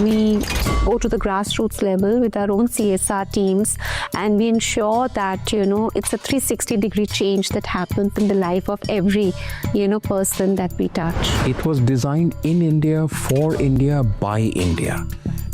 we go to the grassroots level with our own CSR teams, and we ensure that, it's a 360-degree change that happens in the life of every, person that we touch. It was designed in India, for India, by India.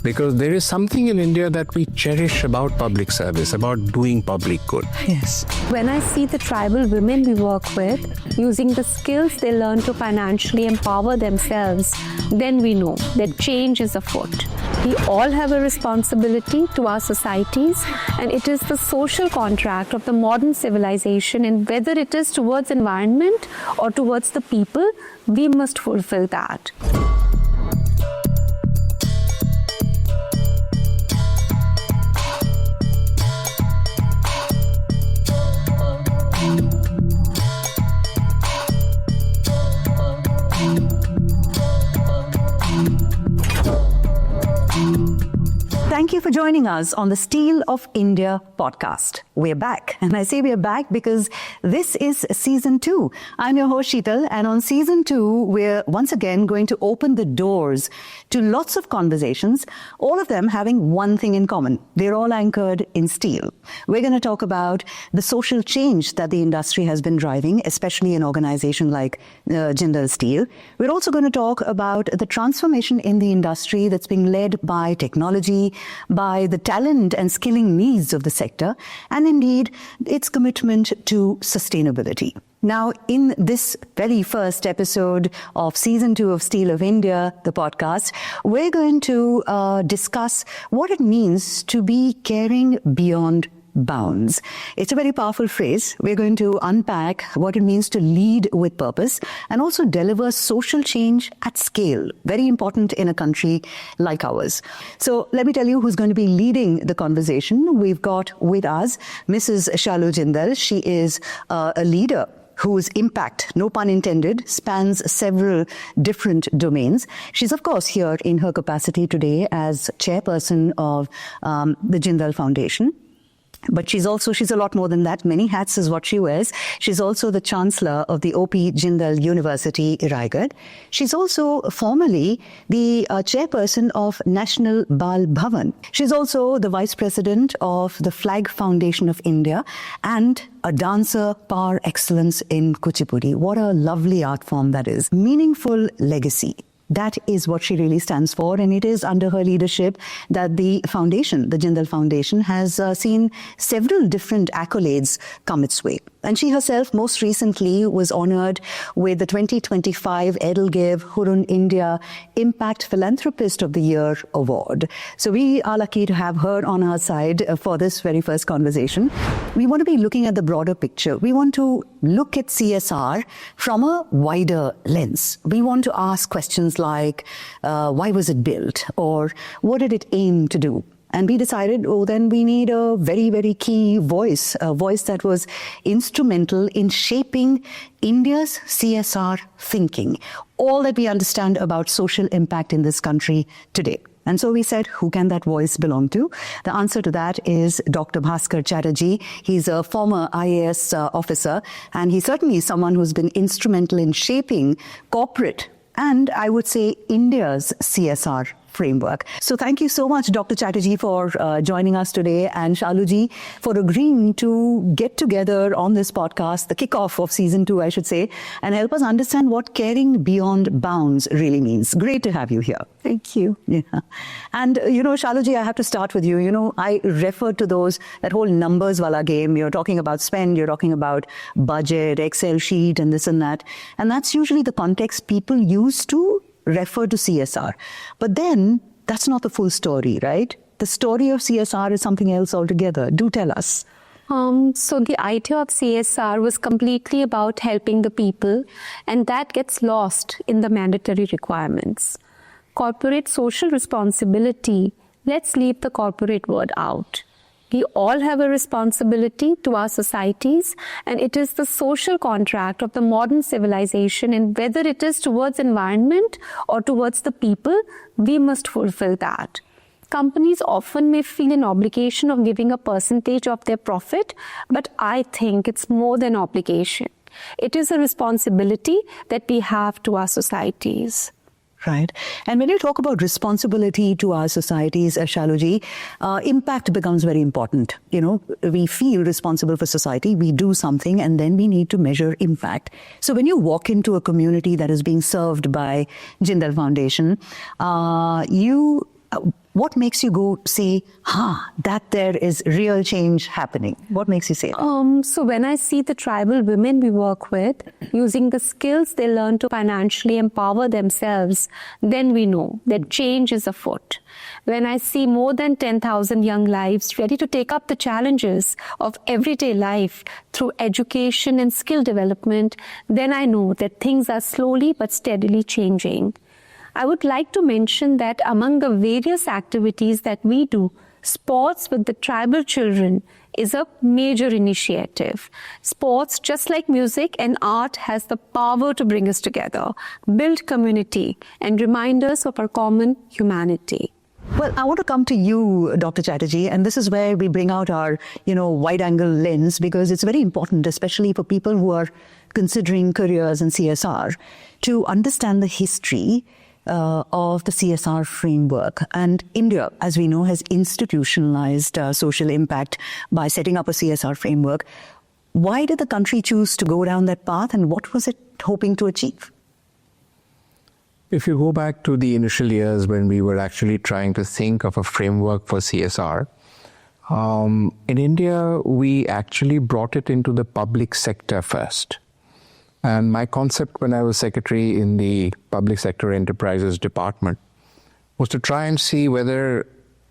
Because there is something in India that we cherish about public service, about doing public good. Yes. When I see the tribal women we work with using the skills they learn to financially empower themselves, then we know that change is afoot. We all have a responsibility to our societies, and it is the social contract of the modern civilization, and whether it is towards environment or towards the people, we must fulfill that. Thank you for joining us on the Steel of India podcast. We're back. And I say we're back because this is season 2. I'm your host, Sheetal. And on season 2, we're once again going to open the doors to lots of conversations, all of them having one thing in common. They're all anchored in steel. We're going to talk about the social change that the industry has been driving, especially an organization like Jindal Steel. We're also going to talk about the transformation in the industry that's being led by technology, by the talent and skilling needs of the sector, and indeed its commitment to sustainability. Now, in this very first episode of Season 2 of Steel of India, the podcast, we're going to discuss what it means to be caring beyond bounds. It's a very powerful phrase. We're going to unpack what it means to lead with purpose and also deliver social change at scale. Very important in a country like ours. So let me tell you who's going to be leading the conversation. We've got with us Mrs. Shallu Jindal. She is a leader whose impact, no pun intended, spans several different domains. She's, of course, here in her capacity today as chairperson of the Jindal Foundation. But she's a lot more than that. Many hats is what she wears. She's also the Chancellor of the O.P. Jindal University, Raigad. She's also formerly the Chairperson of National Bal Bhavan. She's also the Vice President of the Flag Foundation of India and a dancer par excellence in Kuchipudi. What a lovely art form that is. Meaningful legacy. That is what she really stands for, and it is under her leadership that the foundation, the Jindal Foundation, has seen several different accolades come its way. And she herself most recently was honored with the 2025 EdelGive Hurun Impact Philanthropist of the Year award. So we are lucky to have her on our side for this very first conversation. We want to be looking at the broader picture. We want to look at CSR from a wider lens. We want to ask questions like, why was it built? Or what did it aim to do? And we decided, then we need a very, very key voice, a voice that was instrumental in shaping India's CSR thinking, all that we understand about social impact in this country today. And so we said, who can that voice belong to? The answer to that is Dr. Bhaskar Chatterjee. He's a former IAS officer, and he's certainly someone who's been instrumental in shaping corporate and, I would say, India's CSR framework. So thank you so much, Dr. Chatterjee, for joining us today, and Shalluji for agreeing to get together on this podcast, the kickoff of season 2, I should say, and help us understand what caring beyond bounds really means. Great to have you here. Thank you. Yeah. And, Shalluji, I have to start with you. I refer to that whole numbers wala game. You're talking about spend, you're talking about budget, Excel sheet, and this and that. And that's usually the context people use to refer to CSR. But then that's not the full story, right? The story of CSR is something else altogether. Do tell us. So the idea of CSR was completely about helping the people, and that gets lost in the mandatory requirements. Corporate social responsibility, let's leave the corporate word out. We all have a responsibility to our societies, and it is the social contract of the modern civilization, and whether it is towards environment or towards the people, we must fulfill that. Companies often may feel an obligation of giving a percentage of their profit, but I think it's more than obligation. It is a responsibility that we have to our societies. Right. And when you talk about responsibility to our societies, Shalluji, impact becomes very important. You know, we feel responsible for society, we do something, and then we need to measure impact. So when you walk into a community that is being served by Jindal Foundation, what makes you go say, that there is real change happening? What makes you say that? So when I see the tribal women we work with using the skills they learn to financially empower themselves, then we know that change is afoot. When I see more than 10,000 young lives ready to take up the challenges of everyday life through education and skill development, then I know that things are slowly but steadily changing. I would like to mention that among the various activities that we do, sports with the tribal children is a major initiative. Sports, just like music and art, has the power to bring us together, build community, and remind us of our common humanity. Well, I want to come to you, Dr. Chatterjee, and this is where we bring out our, wide-angle lens, because it's very important, especially for people who are considering careers in CSR, to understand the history of the CSR framework. And India, as we know, has institutionalized social impact by setting up a CSR framework. Why did the country choose to go down that path, and what was it hoping to achieve? If you go back to the initial years when we were actually trying to think of a framework for CSR, in India, we actually brought it into the public sector first. And my concept when I was secretary in the Public Sector Enterprises Department was to try and see whether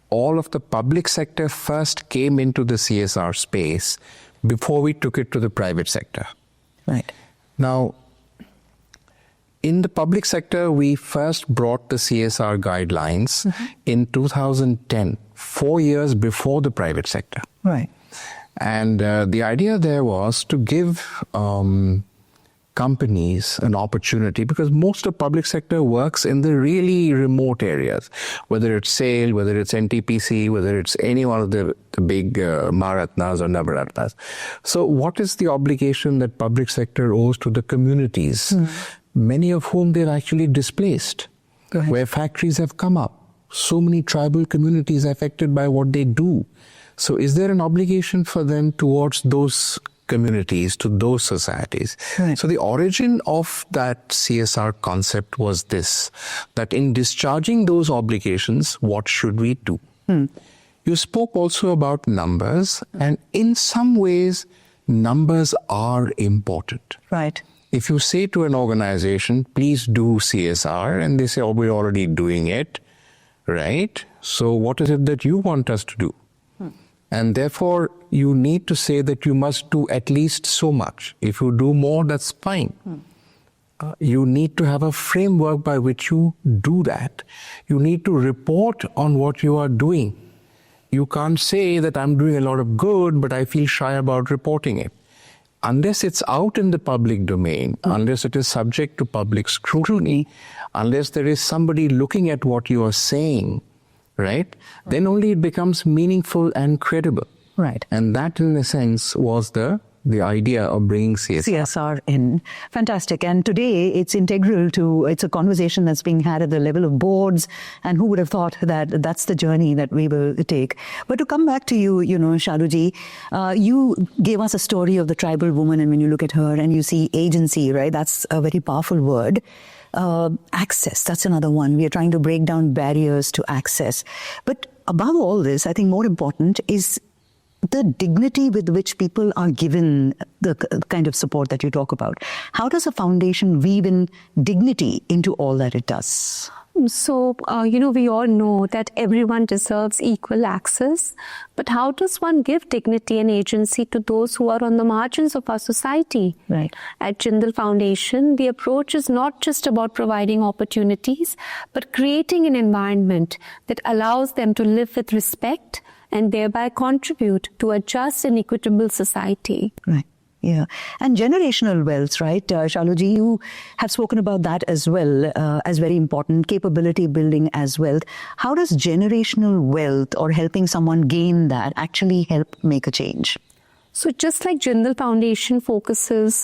all of the public sector first came into the CSR space before we took it to the private sector. Right. Now, in the public sector, we first brought the CSR guidelines in 2010, 4 years before the private sector. Right. And the idea there was to give companies an opportunity, because most of public sector works in the really remote areas, whether it's SAIL, whether it's NTPC, whether it's any one of the big Maharatnas or Navaratnas. So what is the obligation that public sector owes to the communities, many of whom they've actually displaced, where factories have come up, so many tribal communities affected by what they do. So is there an obligation for them towards those communities, to those societies? Right. So the origin of that CSR concept was this, that in discharging those obligations, what should we do? You spoke also about numbers, and in some ways, numbers are important. Right. If you say to an organization, please do CSR, and they say, oh, we're already doing it, right? So what is it that you want us to do? And therefore, you need to say that you must do at least so much. If you do more, that's fine. You need to have a framework by which you do that. You need to report on what you are doing. You can't say that I'm doing a lot of good, but I feel shy about reporting it. Unless it's out in the public domain, unless it is subject to public scrutiny, unless there is somebody looking at what you are saying, right? Then only it becomes meaningful and credible. Right. And that, in a sense, was the idea of bringing CSR in. Fantastic. And today it's integral to, it's a conversation that's being had at the level of boards, and who would have thought that that's the journey that we will take. But to come back to you, Shalluji, you gave us a story of the tribal woman, and when you look at her and you see agency, right, that's a very powerful word. Access, that's another one. We are trying to break down barriers to access. But above all this, I think more important is the dignity with which people are given the kind of support that you talk about. How does a foundation weave in dignity into all that it does? So, we all know that everyone deserves equal access, but how does one give dignity and agency to those who are on the margins of our society? Right. At Jindal Foundation, the approach is not just about providing opportunities, but creating an environment that allows them to live with respect and thereby contribute to a just and equitable society. Right. Yeah. And generational wealth, right? Shalluji, you have spoken about that as well, as very important, capability building as wealth. How does generational wealth or helping someone gain that actually help make a change? So just like Jindal Foundation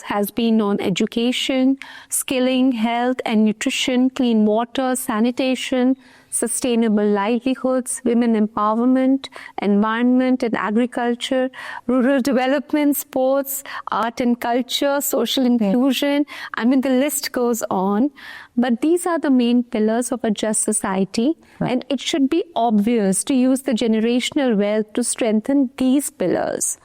has been on education, skilling, health and nutrition, clean water, sanitation, sustainable livelihoods, women empowerment, environment and agriculture, rural development, sports, art and culture, social inclusion. I mean, the list goes on. But these are the main pillars of a just society. Right. And it should be obvious to use the generational wealth to strengthen these pillars.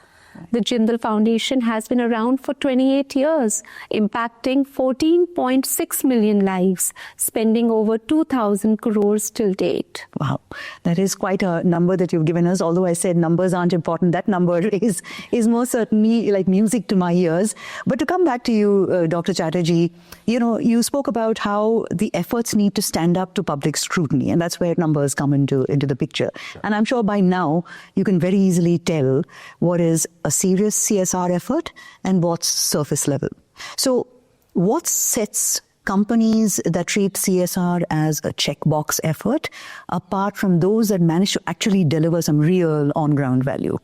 The Jindal Foundation has been around for 28 years, impacting 14.6 million lives, spending over 2,000 crores till date. Wow, that is quite a number that you've given us. Although I said numbers aren't important, that number is most certainly like music to my ears. But to come back to you, Dr. Chatterjee, you spoke about how the efforts need to stand up to public scrutiny, and that's where numbers come into the picture. Sure. And I'm sure by now you can very easily tell what is a serious CSR effort and what's surface level. So what sets companies that treat CSR as a checkbox effort apart from those that manage to actually deliver some real on-ground value?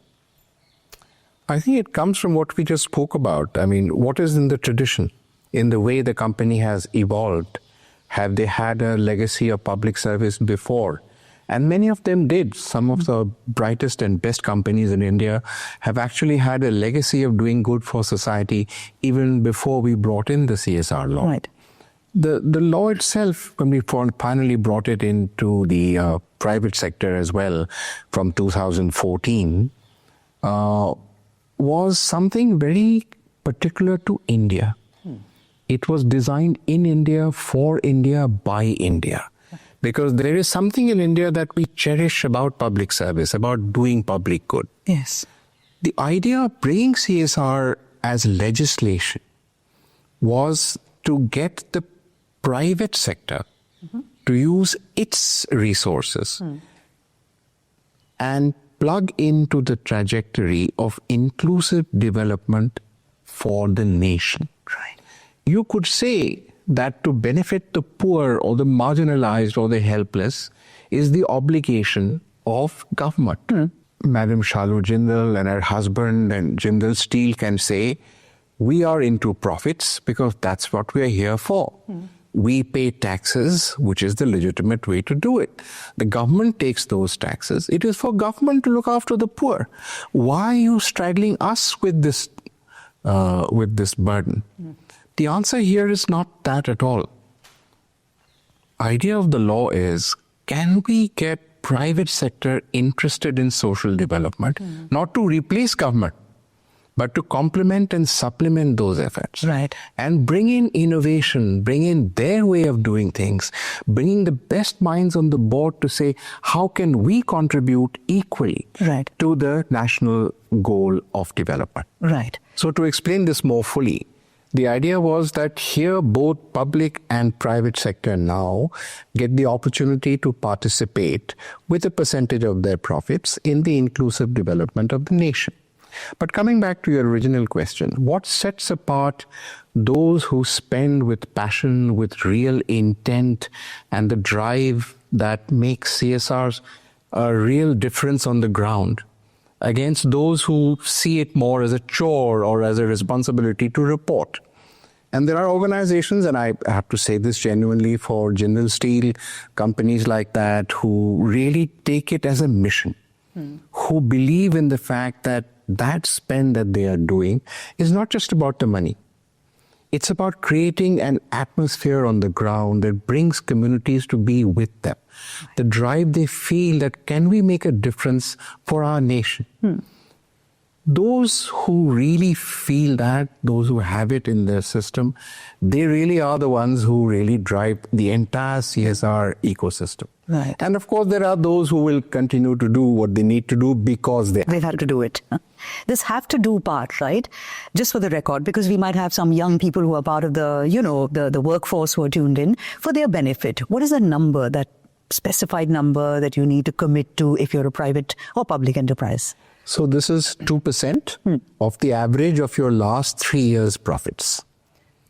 I think it comes from what we just spoke about. I mean, what is in the tradition, in the way the company has evolved? Have they had a legacy of public service before? And many of them did. Some of the brightest and best companies in India have actually had a legacy of doing good for society even before we brought in the CSR law. Right. The law itself, when we finally brought it into the private sector as well from 2014, was something very particular to India. It was designed in India, for India, by India. Because there is something in India that we cherish about public service, about doing public good. Yes. The idea of bringing CSR as legislation was to get the private sector to use its resources and plug into the trajectory of inclusive development for the nation. Right. You could say that to benefit the poor or the marginalized or the helpless is the obligation of government. Madam Shallu Jindal and her husband and Jindal Steel can say, we are into profits because that's what we are here for. We pay taxes, which is the legitimate way to do it. The government takes those taxes. It is for government to look after the poor. Why are you straddling us with this burden? The answer here is not that at all. Idea of the law is, can we get private sector interested in social development, not to replace government, but to complement and supplement those efforts. Right. And bring in innovation, bring in their way of doing things, bringing the best minds on the board to say, how can we contribute equally to the national goal of development? Right. So to explain this more fully, the idea was that here both public and private sector now get the opportunity to participate with a percentage of their profits in the inclusive development of the nation. But coming back to your original question, what sets apart those who spend with passion, with real intent, and the drive that makes CSRs a real difference on the ground against those who see it more as a chore or as a responsibility to report? And there are organizations, and I have to say this genuinely for Jindal Steel, companies like that who really take it as a mission, who believe in the fact that that spend that they are doing is not just about the money. It's about creating an atmosphere on the ground that brings communities to be with them. The drive they feel that can we make a difference for our nation? Those who really feel that, those who have it in their system, they really are the ones who really drive the entire CSR ecosystem. Right. And of course, there are those who will continue to do what they need to do because they've had to do it. This have to do part, right? Just for the record, because we might have some young people who are part of the workforce who are tuned in for their benefit. What is the number, that specified number that you need to commit to if you're a private or public enterprise? So this is 2% of the average of your last 3 years' profits.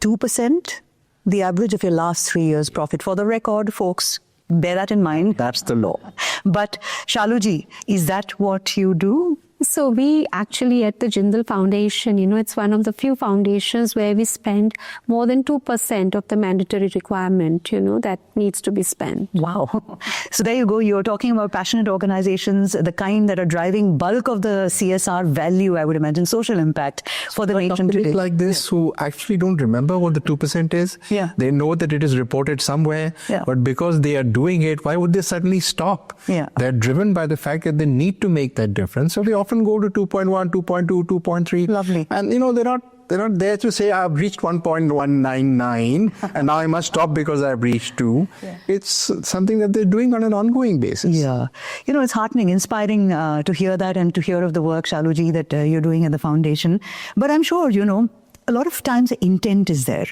2%? The average of your last 3 years' profit. For the record, folks, bear that in mind. That's the law. But Shalluji, is that what you do? So we actually at the Jindal Foundation, it's one of the few foundations where we spend more than 2% of the mandatory requirement, that needs to be spent. Wow. So there you go. You're talking about passionate organizations, the kind that are driving bulk of the CSR value, I would imagine, social impact for the nation today. Like this who actually don't remember what the 2% is. Yeah. They know that it is reported somewhere, but because they are doing it, why would they suddenly stop? Yeah. They're driven by the fact that they need to make that difference. So they often go to 2.1, 2.2, 2.3. Lovely. And they're not there to say I've reached 1.199 and now I must stop because I've reached 2. Yeah. It's something that they're doing on an ongoing basis. Yeah. It's heartening, inspiring to hear that and to hear of the work, Shallu that you're doing at the foundation. But I'm sure, a lot of times the intent is there.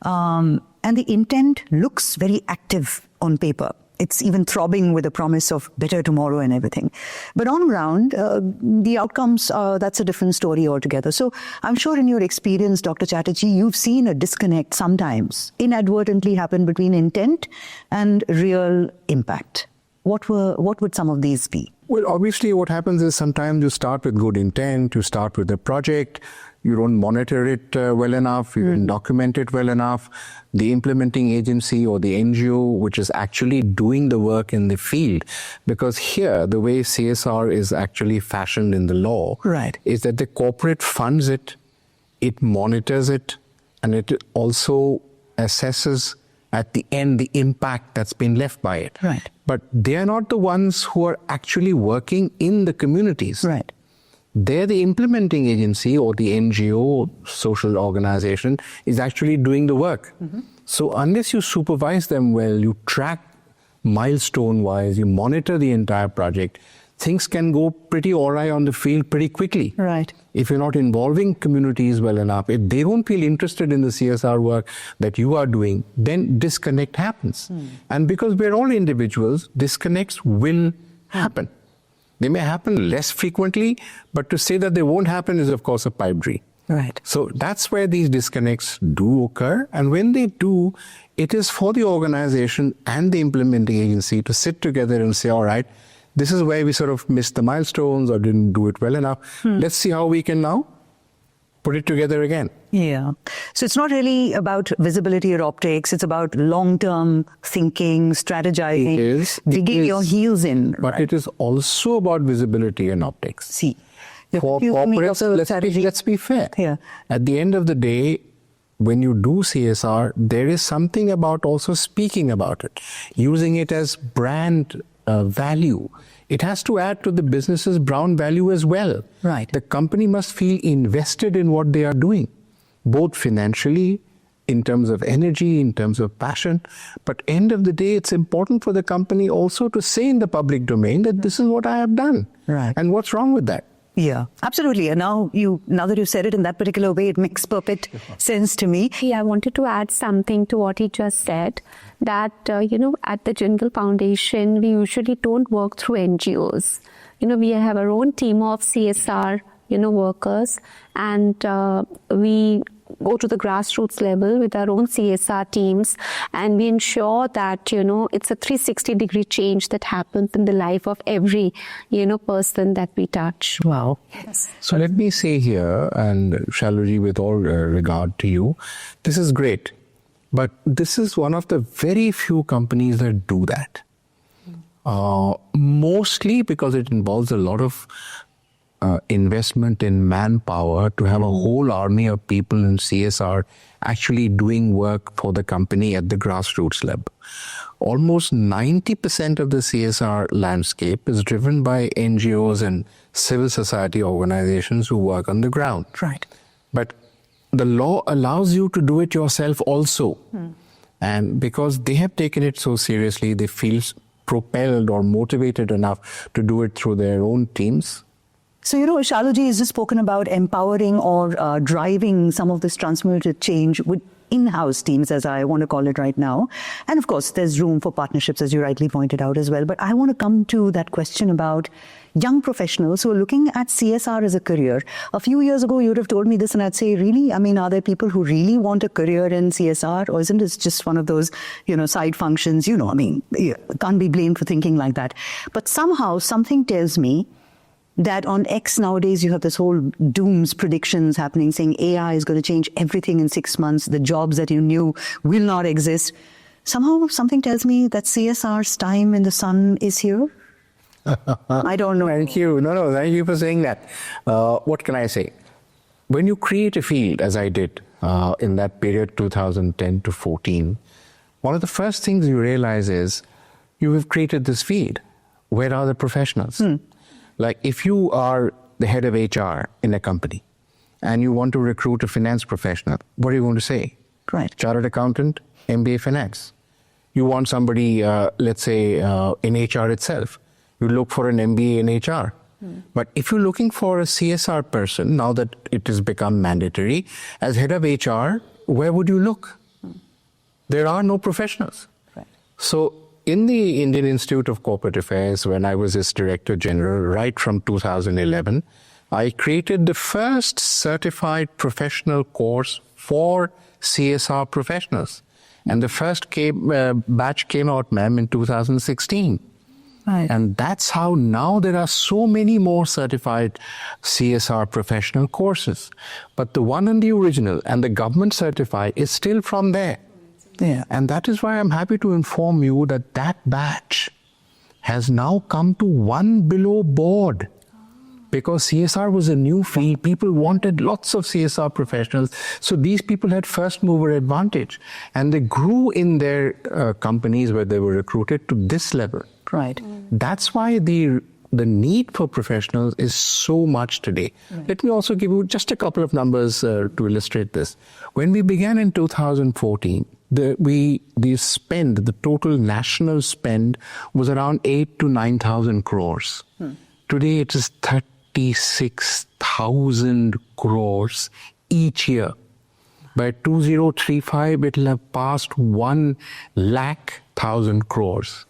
And the intent looks very active on paper. It's even throbbing with the promise of better tomorrow and everything. But on ground, the outcomes, that's a different story altogether. So I'm sure in your experience, Dr. Chatterjee, you've seen a disconnect sometimes inadvertently happen between intent and real impact. What would some of these be? Well, obviously what happens is sometimes you start with good intent, you start with a project, you don't monitor it well enough, you don't document it well enough. The implementing agency or the NGO, which is actually doing the work in the field, because here the way CSR is actually fashioned in the law, right, is that the corporate funds it, it monitors it, and it also assesses at the end the impact that's been left by it. Right. But they are not the ones who are actually working in the communities. Right. They're the implementing agency or the NGO, social organization, is actually doing the work. Mm-hmm. So unless you supervise them well, you track milestone-wise, you monitor the entire project, things can go pretty awry on the field pretty quickly. Right. If you're not involving communities well enough, if they don't feel interested in the CSR work that you are doing, then disconnect happens. And because we're all individuals, disconnects will happen. They may happen less frequently, but to say that they won't happen is, of course, a pipe dream. Right. So that's where these disconnects do occur. And when they do, it is for the organization and the implementing agency to sit together and say, all right, this is where we sort of missed the milestones or didn't do it well enough. Let's see how we can now put it together again. Yeah. So it's not really about visibility or optics. It's about long-term thinking, strategizing, digging your heels in. But right? it is also about visibility and optics. See. For corporates, let's be fair. Yeah. At the end of the day, when you do CSR, there is something about also speaking about it, using it as brand value. It has to add to the business's brand value as well. Right. The company must feel invested in what they are doing, both financially, in terms of energy, in terms of passion. But end of the day, it's important for the company also to say in the public domain that this is what I have done. Right. And what's wrong with that? Yeah, absolutely. And now that you've said it in that particular way, it makes perfect sense to me. Yeah, I wanted to add something to what he just said, that, at the Jindal Foundation, we usually don't work through NGOs. We have our own team of CSR, workers, and we go to the grassroots level with our own CSR teams, and we ensure that, it's a 360-degree change that happens in the life of every, person that we touch. Wow. Yes. So let me say here, and Shallu, with all regard to you, this is great, but this is one of the very few companies that do that. Mostly because it involves a lot of investment in manpower to have a whole army of people in CSR actually doing work for the company at the grassroots level. Almost 90% of the CSR landscape is driven by NGOs and civil society organizations who work on the ground. Right. But the law allows you to do it yourself also. And because they have taken it so seriously, they feel propelled or motivated enough to do it through their own teams. So, Shallu has just spoken about empowering or driving some of this transformative change with in-house teams, as I want to call it right now. And of course, there's room for partnerships, as you rightly pointed out as well. But I want to come to that question about young professionals who are looking at CSR as a career. A few years ago, you would have told me this and I'd say, really? I mean, are there people who really want a career in CSR? Or isn't it just one of those, side functions? You can't be blamed for thinking like that. But somehow, something tells me that on X nowadays you have this whole dooms predictions happening saying AI is going to change everything in 6 months. The jobs that you knew will not exist. Somehow something tells me that CSR's time in the sun is here. I don't know. Thank you. No, thank you for saying that. What can I say? When you create a field, as I did in that period 2010 to 14, one of the first things you realize is you have created this field. Where are the professionals? Like if you are the head of HR in a company and you want to recruit a finance professional, what are you going to say? Right. Chartered accountant, MBA finance. You want somebody, let's say, in HR itself. You look for an MBA in HR. But if you're looking for a CSR person, now that it has become mandatory, as head of HR, where would you look? There are no professionals. Right. So in the Indian Institute of Corporate Affairs, when I was its Director General, right from 2011, I created the first certified professional course for CSR professionals. And the first batch came out, ma'am, in 2016. Right. And that's how now there are so many more certified CSR professional courses. But the one and the original and the government certified is still from there. Yeah. And that is why I'm happy to inform you that that batch has now come to one below board. Because CSR was a new field, people wanted lots of CSR professionals. So these people had first mover advantage. And they grew in their companies where they were recruited to this level. Right. That's why the need for professionals is so much today. Right. Let me also give you just a couple of numbers to illustrate this. When we began in 2014, the total national spend was around 8,000 to 9,000 crores. Today it is 36,000 crores each year. By 2035, it will have passed 100,000 crores.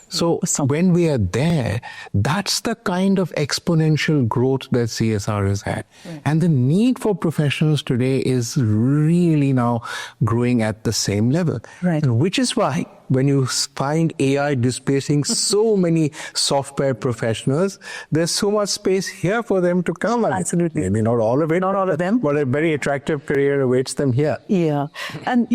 So when we are there, that's the kind of exponential growth that CSR has had. Right. And the need for professionals today is really now growing at the same level. Right. Which is why when you find AI displacing so many software professionals, there's so much space here for them to come. Absolutely. Maybe not all of it. Not all of them. But a very attractive career awaits them here. Yeah. And,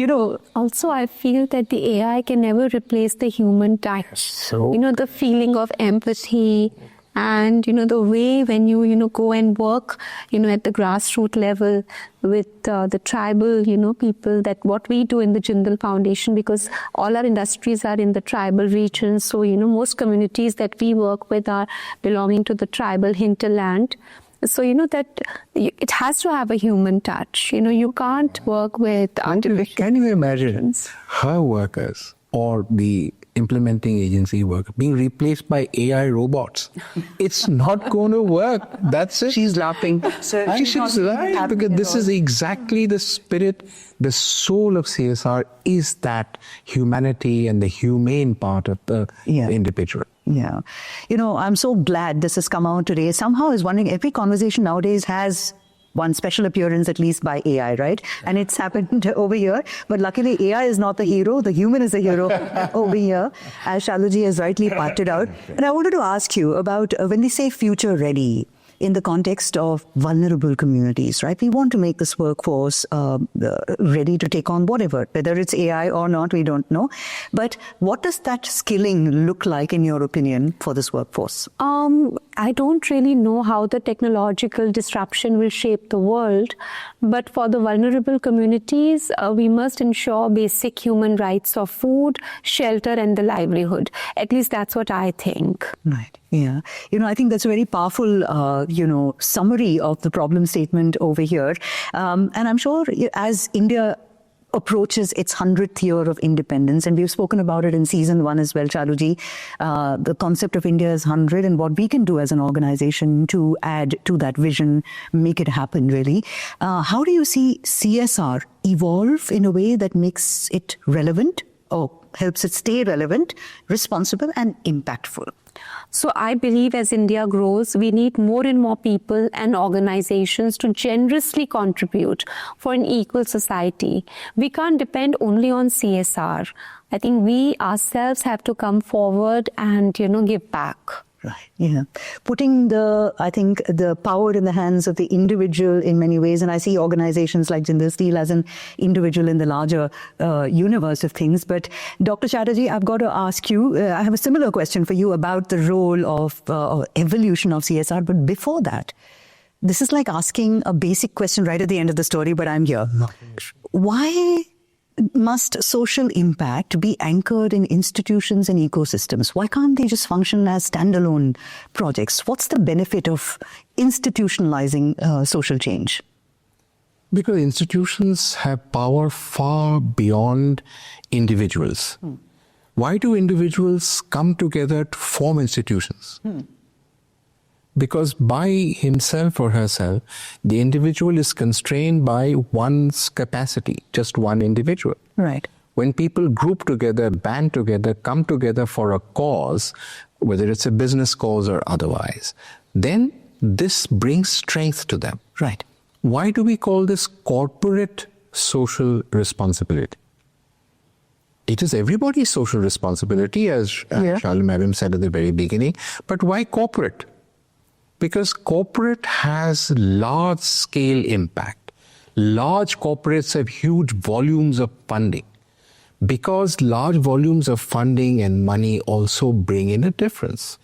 also I feel that the AI can never replace the human touch. So, the feeling of empathy and, the way when you, go and work, at the grassroots level with the tribal, people, that what we do in the Jindal Foundation, because all our industries are in the tribal regions. So, most communities that we work with are belonging to the tribal hinterland. So, that it has to have a human touch. You can't work with artificial. Can you imagine her workers or the implementing agency work being replaced by AI robots? It's not going to work. That's it. She's laughing. So she's right, because this is exactly the spirit, the soul of CSR is that humanity and the humane part of the individual. Yeah. I'm so glad this has come out today. Somehow I was wondering, every conversation nowadays has one special appearance, at least by AI, right? And it's happened over here. But luckily, AI is not the hero. The human is the hero over here, as Shalluji has rightly pointed out. And I wanted to ask you about when they say future ready, in the context of vulnerable communities, right? We want to make this workforce ready to take on whatever, whether it's AI or not, we don't know. But what does that skilling look like, in your opinion, for this workforce? I don't really know how the technological disruption will shape the world, but for the vulnerable communities, we must ensure basic human rights of food, shelter, and the livelihood. At least that's what I think. Right. Yeah. I think that's a very powerful, summary of the problem statement over here. And I'm sure as India approaches its 100th year of independence, and we've spoken about it in season 1 as well, Shalluji, the concept of India is 100 and what we can do as an organization to add to that vision, make it happen, really. How do you see CSR evolve in a way that makes it relevant or helps it stay relevant, responsible, and impactful? So I believe as India grows, we need more and more people and organizations to generously contribute for an equal society. We can't depend only on CSR. I think we ourselves have to come forward and, give back. Right. Yeah. Putting the power in the hands of the individual in many ways. And I see organizations like Jindal Steel as an individual in the larger universe of things. But Dr. Chatterjee, I've got to ask you, I have a similar question for you about the role of evolution of CSR. But before that, this is like asking a basic question right at the end of the story, but I'm here. Why must social impact be anchored in institutions and ecosystems? Why can't they just function as standalone projects? What's the benefit of institutionalizing social change? Because institutions have power far beyond individuals. Why do individuals come together to form institutions? Because by himself or herself, the individual is constrained by one's capacity, just one individual. Right. When people group together, band together, come together for a cause, whether it's a business cause or otherwise, then this brings strength to them. Right. Why do we call this corporate social responsibility? It is everybody's social responsibility, as Shallu Madam said at the very beginning. But why corporate? Because corporate has large-scale impact. Large corporates have huge volumes of funding. Because large volumes of funding and money also bring in a difference.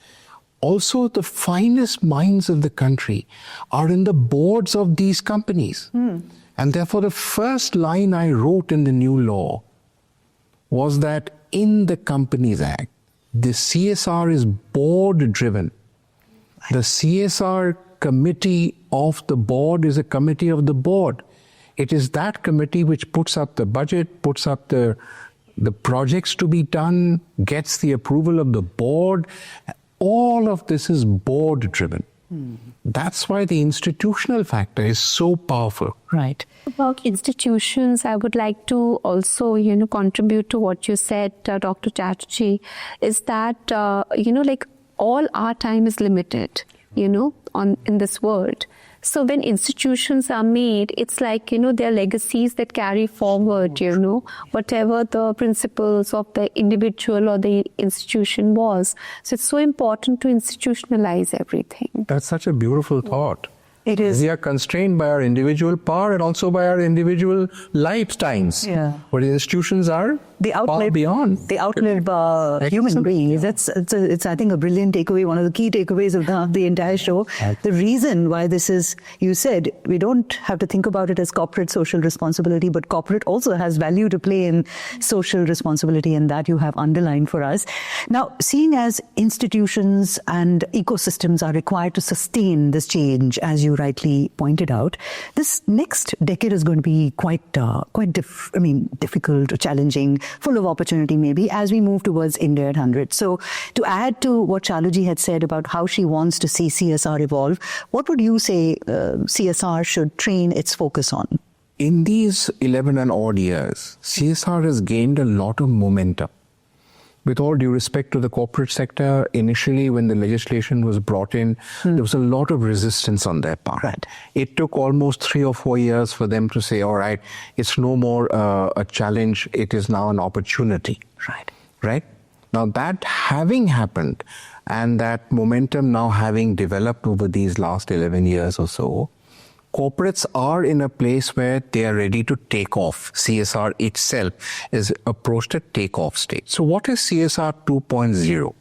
Also, the finest minds of the country are in the boards of these companies. And therefore, the first line I wrote in the new law was that in the Companies Act, the CSR is board-driven. The CSR committee of the board is a committee of the board. It is that committee which puts up the budget, puts up the projects to be done, gets the approval of the board. All of this is board-driven. That's why the institutional factor is so powerful. Right. About institutions, I would like to also, contribute to what you said, Dr. Chatterjee, is that, all our time is limited, in this world. So when institutions are made, it's like, they're legacies that carry forward, whatever the principles of the individual or the institution was. So it's so important to institutionalize everything. That's such a beautiful thought. It is. We are constrained by our individual power and also by our individual lifetimes. Yeah. But institutions are far beyond. They outlive human beings. It's I think, a brilliant takeaway, one of the key takeaways of the entire show. The reason why this is, you said, we don't have to think about it as corporate social responsibility, but corporate also has value to play in social responsibility, and that you have underlined for us. Now, seeing as institutions and ecosystems are required to sustain this change, as you rightly pointed out, this next decade is going to be quite difficult or challenging, full of opportunity maybe, as we move towards India at 100. So to add to what Shalluji had said about how she wants to see CSR evolve, what would you say CSR should train its focus on? In these 11 and odd years, CSR has gained a lot of momentum. With all due respect to the corporate sector, initially when the legislation was brought in, there was a lot of resistance on their part. Right. It took almost 3 or 4 years for them to say, all right, it's no more a challenge, it is now an opportunity. Right? Now that having happened and that momentum now having developed over these last 11 years or so, corporates are in a place where they are ready to take off. CSR itself is approached at take-off stage. So what is CSR 2.0?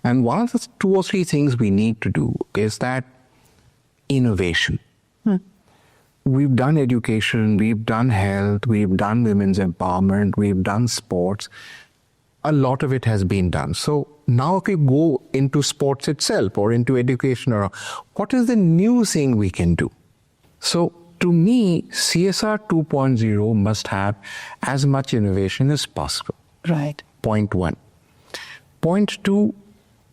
And one of the 2 or 3 things we need to do is that innovation. We've done education, we've done health, we've done women's empowerment, we've done sports. A lot of it has been done. So now if we go into sports itself or into education, or what is the new thing we can do? So to me, CSR 2.0 must have as much innovation as possible. Right. Point 1. Point 2,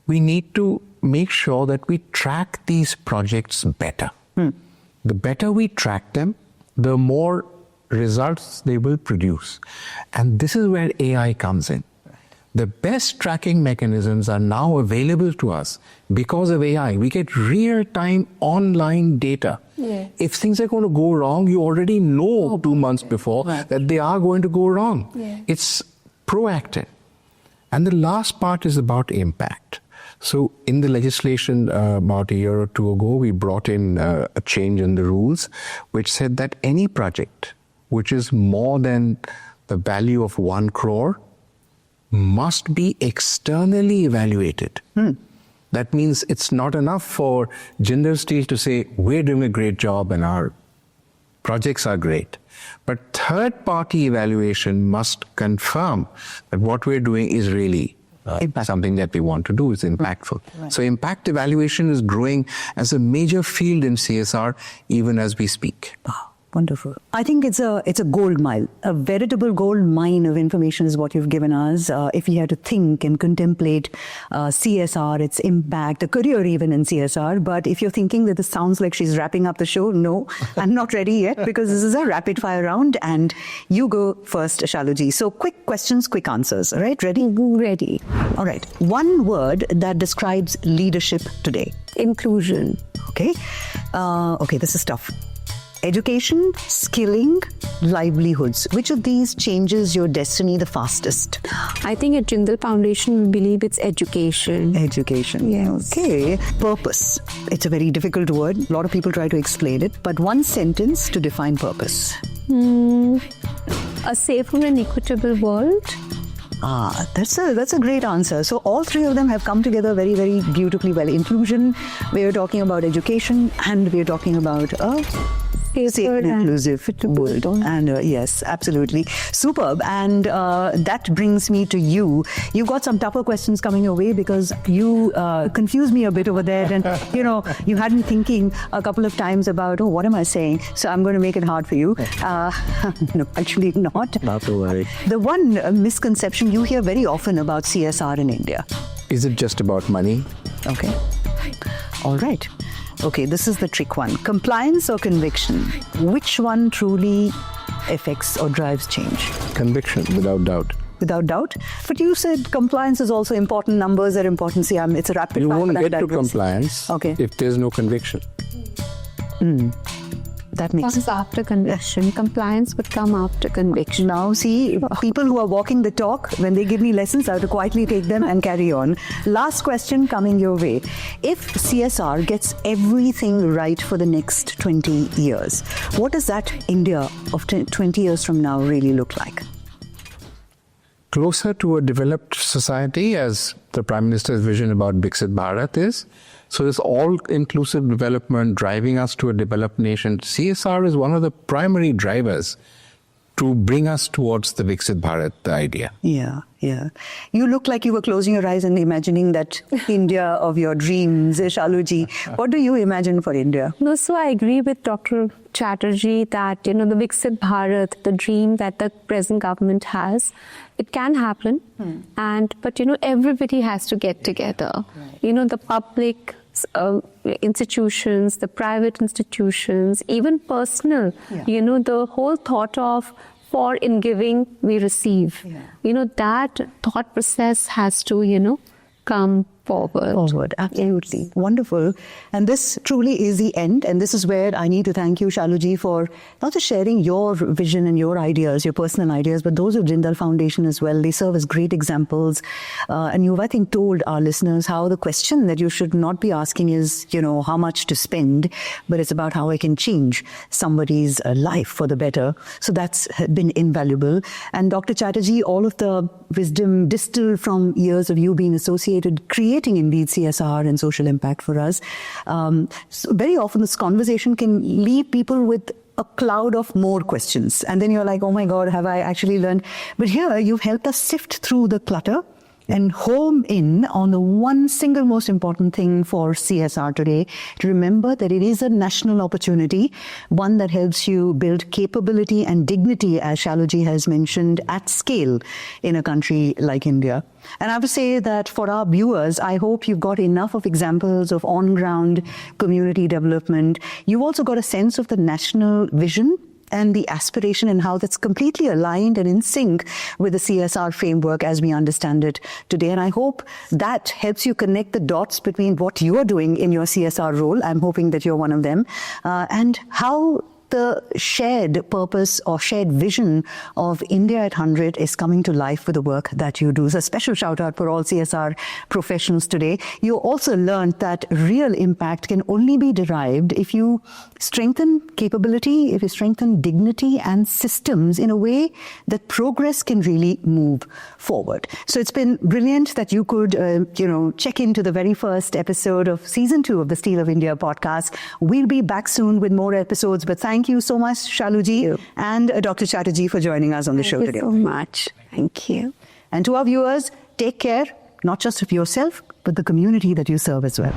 we need to make sure that we track these projects better. The better we track them, the more results they will produce. And this is where AI comes in. The best tracking mechanisms are now available to us because of AI. We get real-time online data. If things are going to go wrong, you already know 2 months before that they are going to go wrong. It's proactive. And the last part is about impact. So in the legislation about a year or two ago, we brought in a change in the rules, which said that any project which is more than the value of 1 crore must be externally evaluated. That means it's not enough for Jindal Steel to say, we're doing a great job and our projects are great. But third-party evaluation must confirm that what we're doing is really something that we want to do, is impactful. Right. So impact evaluation is growing as a major field in CSR even as we speak. Wow. Wonderful. I think it's a gold mine, a veritable gold mine of information is what you've given us. If you had to think and contemplate CSR, its impact, a career even in CSR. But if you're thinking that this sounds like she's wrapping up the show, no, I'm not ready yet because this is a rapid fire round and you go first, Shallu. So quick questions, quick answers. All right, ready? Ready. All right. One word that describes leadership today. Inclusion. Okay. Okay, this is tough. Education, skilling, livelihoods. Which of these changes your destiny the fastest? I think at Jindal Foundation, we believe it's education. Education. Yes. Okay. Purpose. It's a very difficult word. A lot of people try to explain it. But one sentence to define purpose. A safer and equitable world. That's a great answer. So all three of them have come together very, very beautifully well. Inclusion, we are talking about education, and we are talking about safe and inclusive world. And yes, absolutely. Superb. And that brings me to you. You've got some tougher questions coming your way because you confused me a bit over there. And, you had me thinking a couple of times about, what am I saying? So I'm going to make it hard for you. No, actually not. Not to worry. The one misconception you hear very often about CSR in India. Is it just about money? Okay. All right. Okay, this is the trick one. Compliance or conviction? Which one truly affects or drives change? Conviction, without doubt. Without doubt. But you said compliance is also important. Numbers are important. See, it's a rapid You fire. won't get to compliance if there's no conviction. That makes sense. After conviction. Compliance would come after conviction. Now, see, people who are walking the talk, when they give me lessons, I have to quietly take them and carry on. Last question coming your way. If CSR gets everything right for the next 20 years, what does that India of 20 years from now really look like? Closer to a developed society, as the Prime Minister's vision about Viksit Bharat is. So this all-inclusive development driving us to a developed nation. CSR is one of the primary drivers to bring us towards the Viksit Bharat idea. Yeah. You look like you were closing your eyes and imagining that India of your dreams. Shallu, what do you imagine for India? No, so I agree with Dr. Chatterjee that, the Viksit Bharat, the dream that the present government has, it can happen. But everybody has to get together. Right. The public institutions, the private institutions, even personal, the whole thought of for in giving we receive. That thought process has to, come forward. Absolutely. Wonderful. And this truly is the end. And this is where I need to thank you, Shallu, for not just sharing your vision and your ideas, your personal ideas, but those of Jindal Foundation as well. They serve as great examples. And you've, I think, told our listeners how the question that you should not be asking is, how much to spend, but it's about how I can change somebody's life for the better. So that's been invaluable. And Dr. Chatterjee, all of the wisdom distilled from years of you being associated, creating indeed CSR and social impact for us. So very often this conversation can leave people with a cloud of more questions. And then you're like, oh my God, have I actually learned? But here you've helped us sift through the clutter and home in on the one single most important thing for CSR today, to remember that it is a national opportunity, one that helps you build capability and dignity, as Shallu has mentioned, at scale in a country like India. And I have to say that for our viewers, I hope you've got enough of examples of on-ground community development. You've also got a sense of the national vision and the aspiration and how that's completely aligned and in sync with the CSR framework as we understand it today. And I hope that helps you connect the dots between what you're doing in your CSR role. I'm hoping that you're one of them. And how the shared purpose or shared vision of India at 100 is coming to life with the work that you do. So a special shout out for all CSR professionals today. You also learned that real impact can only be derived if you strengthen capability, if you strengthen dignity and systems in a way that progress can really move forward. So it's been brilliant that you could, check into the very first episode of season 2 of the Steel of India podcast. We'll be back soon with more episodes, but thank you so much, Shallu Ji and Dr. Chatterjee, for joining us on the show today. Thank you so much. Thank you. And to our viewers, take care, not just of yourself, but the community that you serve as well.